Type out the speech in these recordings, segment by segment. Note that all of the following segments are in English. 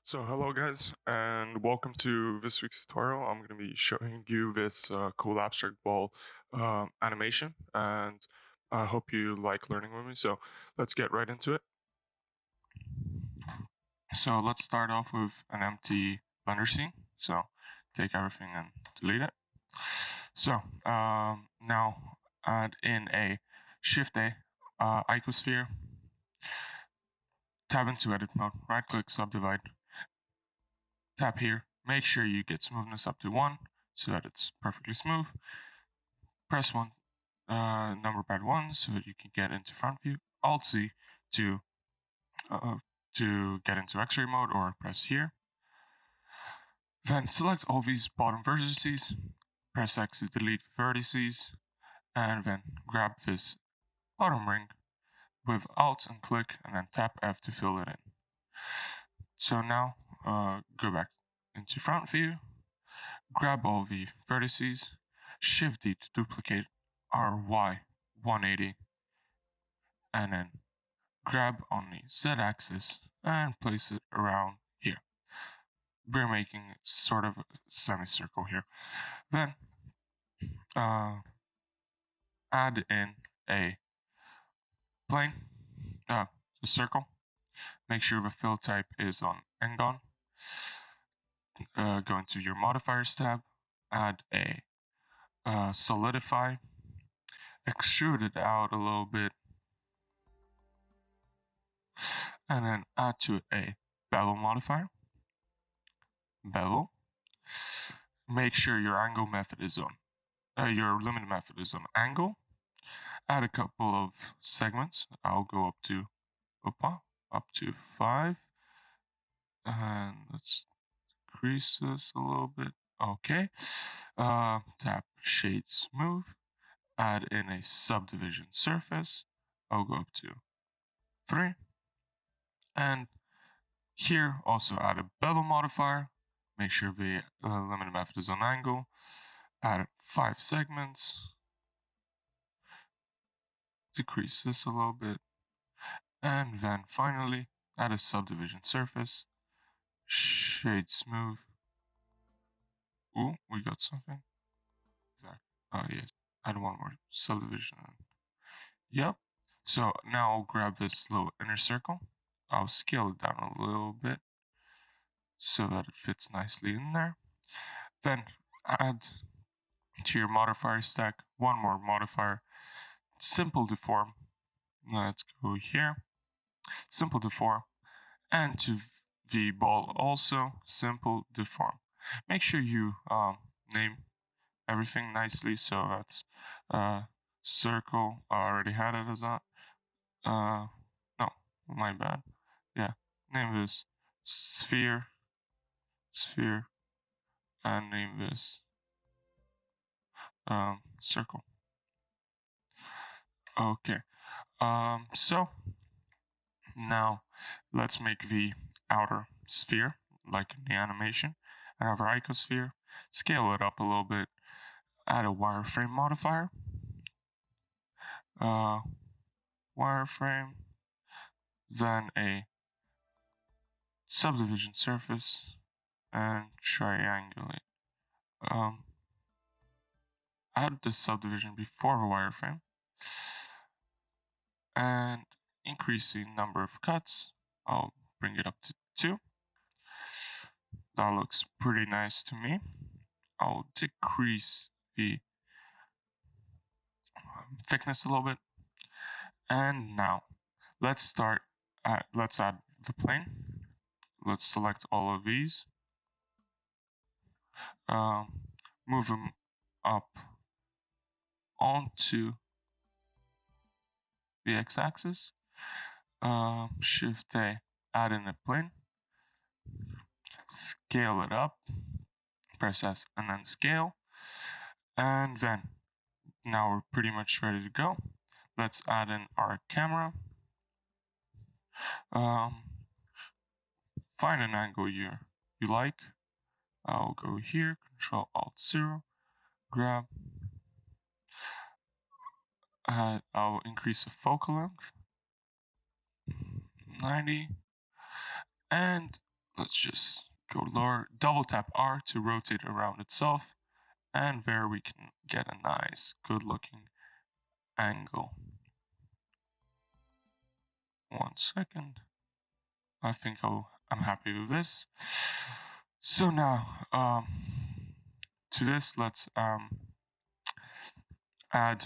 So hello guys, and welcome to this week's tutorial. I'm going to be showing you this cool abstract ball animation, and I hope you like learning with me. So let's get right into it. So let's start off with an empty Blender scene. So take everything and delete it. So now add in a Shift A icosphere, tab into edit mode, right click, subdivide, tap here, make sure you get smoothness up to 1 so that it's perfectly smooth. Press 1 number pad 1 so that you can get into front view. Alt C to get into X-ray mode, or press here. Then select all these bottom vertices, press X to delete vertices, and then grab this bottom ring with Alt and click, and then tap F to fill it in. So now go back into front view, grab all the vertices, Shift D to duplicate our Y 180, and then grab on the Z-axis and place it around here. We're making sort of a semicircle here. Then add in a plane, a circle. Make sure the fill type is on Ngon. Go into your modifiers tab, add a solidify, extrude it out a little bit, and then add to it a bevel modifier. Bevel. Make sure your angle method is on, your limit method is on angle. Add a couple of segments. I'll go up to 5, and let's decrease this a little bit. Okay. Tap shade smooth. Add in a subdivision surface. I'll go up to 3, and here also add a bevel modifier. Make sure the limit method is on angle. Add 5 segments. Decrease this a little bit. And then finally, add a subdivision surface. Shade smooth. Ooh, we got something. Exactly. Oh, yes. Add one more subdivision. Yep. So now I'll grab this little inner circle. I'll scale it down a little bit so that it fits nicely in there. Then add to your modifier stack one more modifier. Simple deform. Let's go here. Simple deform. And to the ball also, simple deform. Make sure you name everything nicely. So that's circle. I already had it as a no, my bad. Yeah, name this sphere, and name this circle. Okay. So now let's make the outer sphere like in the animation. I have our icosphere. Scale it up a little bit. Add a wireframe modifier. Wireframe. Then a subdivision surface and triangulate. Add the subdivision before the wireframe and increase the number of cuts. I'll bring it up to 2. That looks pretty nice to me. I'll decrease the thickness a little bit. And now let's add the plane. Let's select all of these. Move them up onto the x-axis. Shift A, add in a plane. Scale it up. Press S and then scale. And then now we're pretty much ready to go. Let's add in our camera. Find an angle you like. I'll go here, Control Alt 0, grab. I'll increase the focal length, 90, and let's just go lower, double tap R to rotate around itself, and there we can get a nice, good looking angle. 1 second. I think I'm happy with this. So now, to this, let's add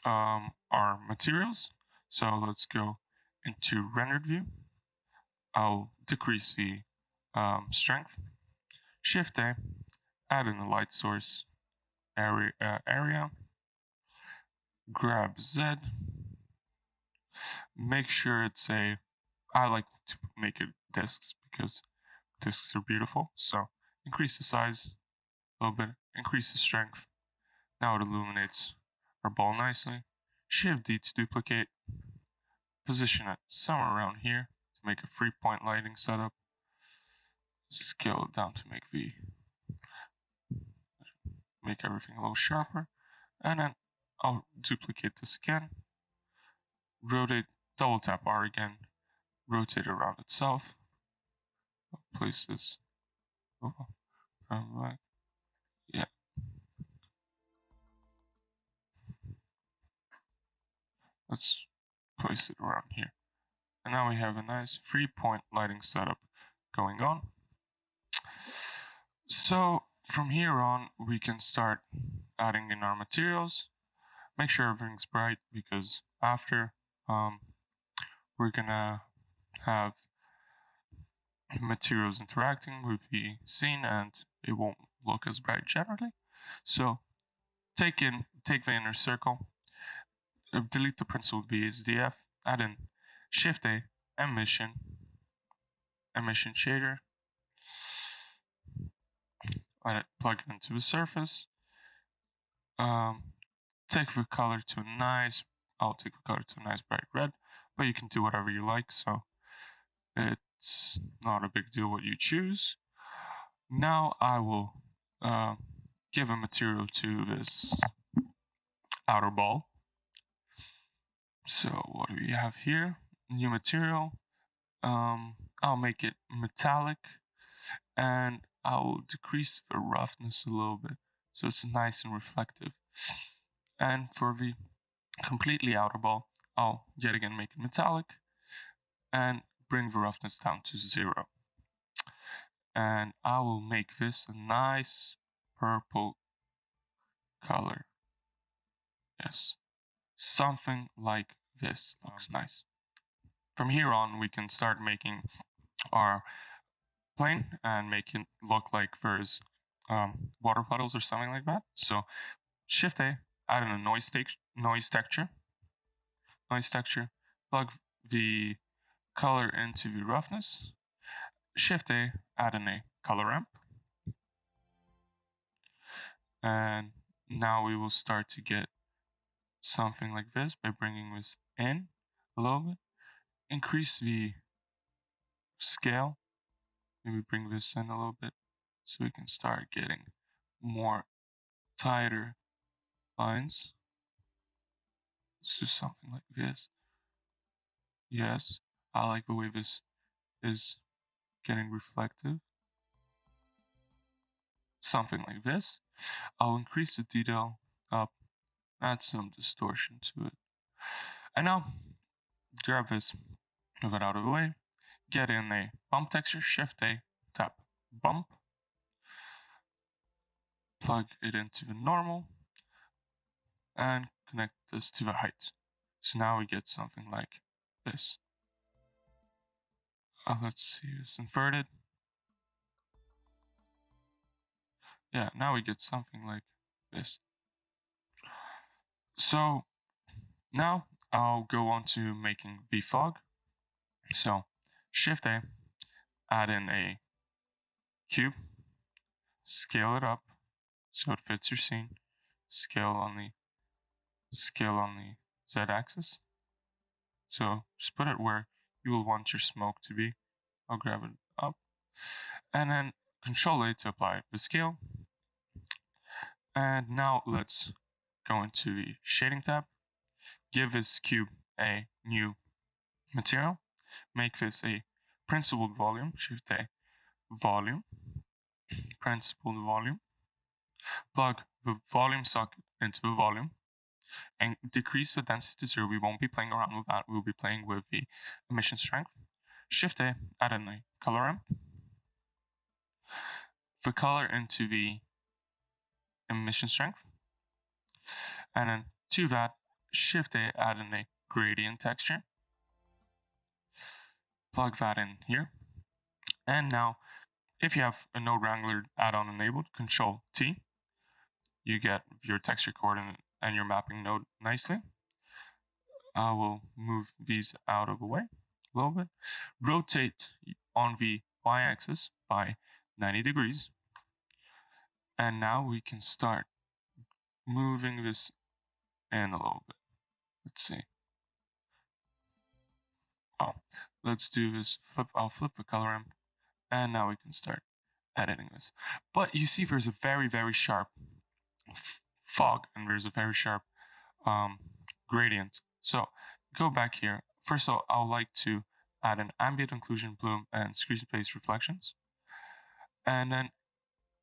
our materials. So let's go into rendered view. I'll decrease the strength. Shift A, add in the light source area, grab Z, make sure it's I like to make it discs because discs are beautiful. So increase the size a little bit, increase the strength. Now it illuminates our ball nicely. Shift D to duplicate, position it somewhere around here to make a 3-point lighting setup. Scale it down to make everything a little sharper, and then I'll duplicate this again, rotate, double tap R again, rotate around itself, I'll place this over, back, yeah, let's place it around here, and now we have a nice 3-point lighting setup going on. So from here on we can start adding in our materials. Make sure everything's bright because after we're gonna have materials interacting with the scene and it won't look as bright generally. So take the inner circle, delete the principal VSDF, add in Shift A, emission shader, plug it into the surface, take the color to a nice, I'll take the color to a nice bright red, but you can do whatever you like, so it's not a big deal what you choose. Now I will give a material to this outer ball. So what do we have here? New material. I'll make it metallic, and I'll decrease the roughness a little bit so it's nice and reflective. And for the completely outer ball, I'll yet again make it metallic and bring the roughness down to 0. And I will make this a nice purple color. Yes, something like this looks nice. From here on, we can start making our plane and make it look like there's water puddles or something like that. So Shift A, add in a noise texture, plug the color into the roughness. Shift A, add in a color ramp, and now we will start to get something like this by bringing this in a little bit. Increase the scale, maybe bring this in a little bit so we can start getting more tighter lines. Let's do something like this. Yes, I like the way this is getting reflective. Something like this. I'll increase the detail up, add some distortion to it. And now, grab this, move it out of the way, get in a bump texture, Shift A, tap bump, plug it into the normal, and connect this to the height. So now we get something like this. Let's see, it's inverted. Yeah, now we get something like this. So now I'll go on to making the fog. So Shift A, add in a cube, scale it up so it fits your scene, scale on the Z-axis. So just put it where you will want your smoke to be. I'll grab it up, and then Control A to apply the scale. And now let's go into the shading tab, give this cube a new material, make this a principled volume, Shift A, volume, principled volume, plug the volume socket into the volume, and decrease the density to 0. We won't be playing around with that. We'll be playing with the emission strength. Shift A, add in a color ramp, the color into the emission strength, and then to that, Shift A, add in a gradient texture, plug that in here, and now if you have a Node Wrangler add-on enabled, Control T, you get your texture coordinate and your mapping node nicely. I will move these out of the way a little bit. Rotate on the y-axis by 90 degrees. And now we can start moving this in a little bit. Let's see. Oh, let's do this. I'll flip the color ramp. And now we can start editing this. But you see there's a very, very sharp fog and there's a very sharp gradient. So go back here. First of all, I would like to add an ambient occlusion bloom and screen space reflections. And then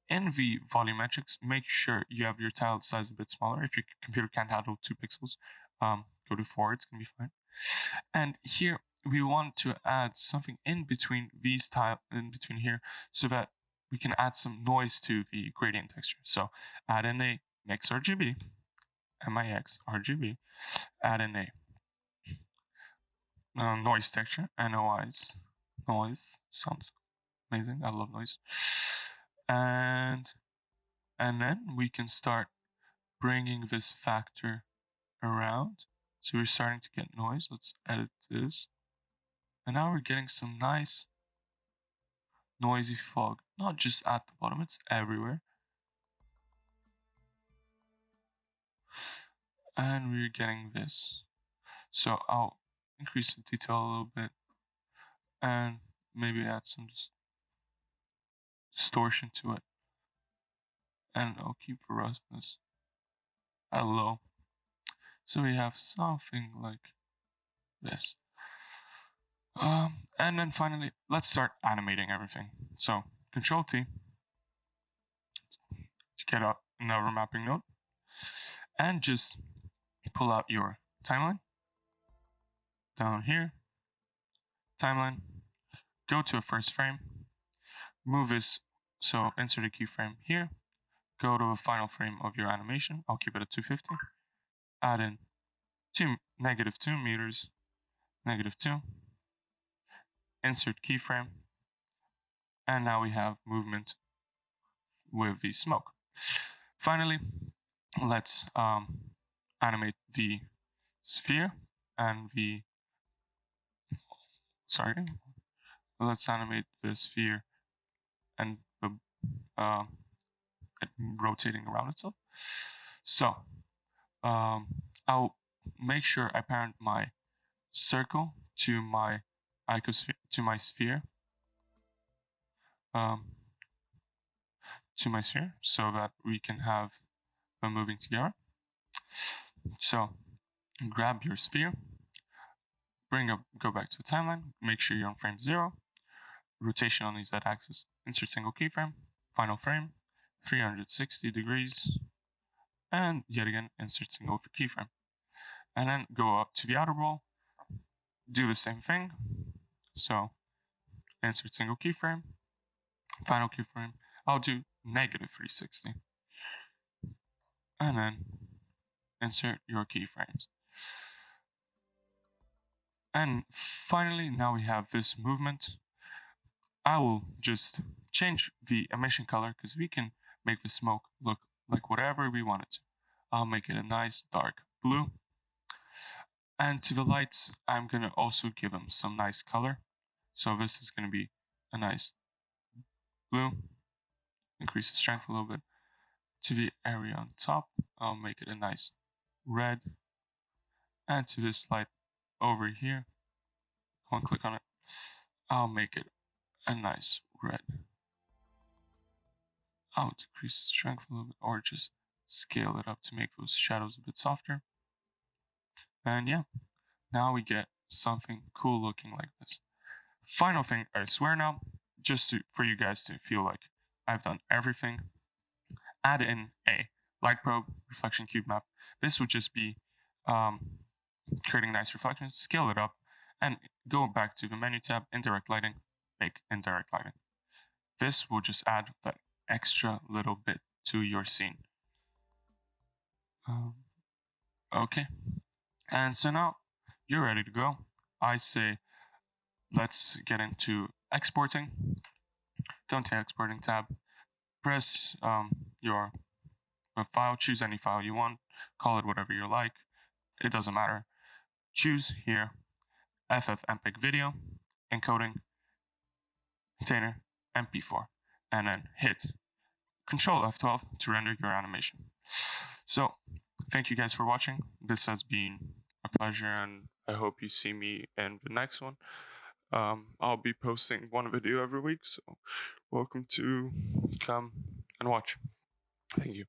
in the volumetrics, make sure you have your tile size a bit smaller. If your computer can't handle 2 pixels, go to 4, it's gonna be fine. And here we want to add something in between these tile, in between here, so that we can add some noise to the gradient texture. So add in a mix RGB, MIX RGB, add in a noise texture, NOIs, noise, sounds amazing, I love noise. And then we can start bringing this factor around. So we're starting to get noise. Let's edit this. And now we're getting some nice noisy fog, not just at the bottom, it's everywhere. And we're getting this. So I'll increase the detail a little bit and maybe add some distortion to it. And I'll keep the roughness at low. So we have something like this. And then finally, let's start animating everything. So Control T to get out another mapping node and just pull out your timeline down here, timeline, go to a first frame, move this, so insert a keyframe here, go to a final frame of your animation, I'll keep it at 250, add in -2 meters, -2, insert keyframe, and now we have movement with the smoke. Finally, let's animate the sphere and let's animate the sphere and the it rotating around itself. So I'll make sure I parent my circle to my icosphere, to my sphere, so that we can have them moving together. So grab your sphere, go back to the timeline, make sure you're on frame 0, rotation on the z-axis, insert single keyframe, final frame, 360 degrees, and yet again insert single keyframe. And then go up to the outer wall, do the same thing. So insert single keyframe, final keyframe. I'll do -360. And then insert your keyframes. And finally, now we have this movement. I will just change the emission color because we can make the smoke look like whatever we want it to. I'll make it a nice dark blue. And to the lights, I'm going to also give them some nice color. So this is going to be a nice blue. Increase the strength a little bit. To the area on top, I'll make it a nice red. And to this light over here, one click on it, I'll make it a nice red. I'll decrease the strength a little bit or just scale it up to make those shadows a bit softer. And yeah, now we get something cool looking like this. Final thing, I swear now, for you guys to feel like I've done everything, add in a light probe reflection cube map. This would just be creating nice reflections, scale it up, and go back to the menu tab, indirect lighting, make indirect lighting. This will just add that extra little bit to your scene. Okay, and so now you're ready to go. I say let's get into exporting. Go into exporting tab, press your file, choose any file you want, call it whatever you like, it doesn't matter. Choose here FFmpeg video, encoding, container, MP4, and then hit Control F12 to render your animation. So, thank you guys for watching. This has been a pleasure, and I hope you see me in the next one. I'll be posting one video every week, so welcome to come and watch. Thank you.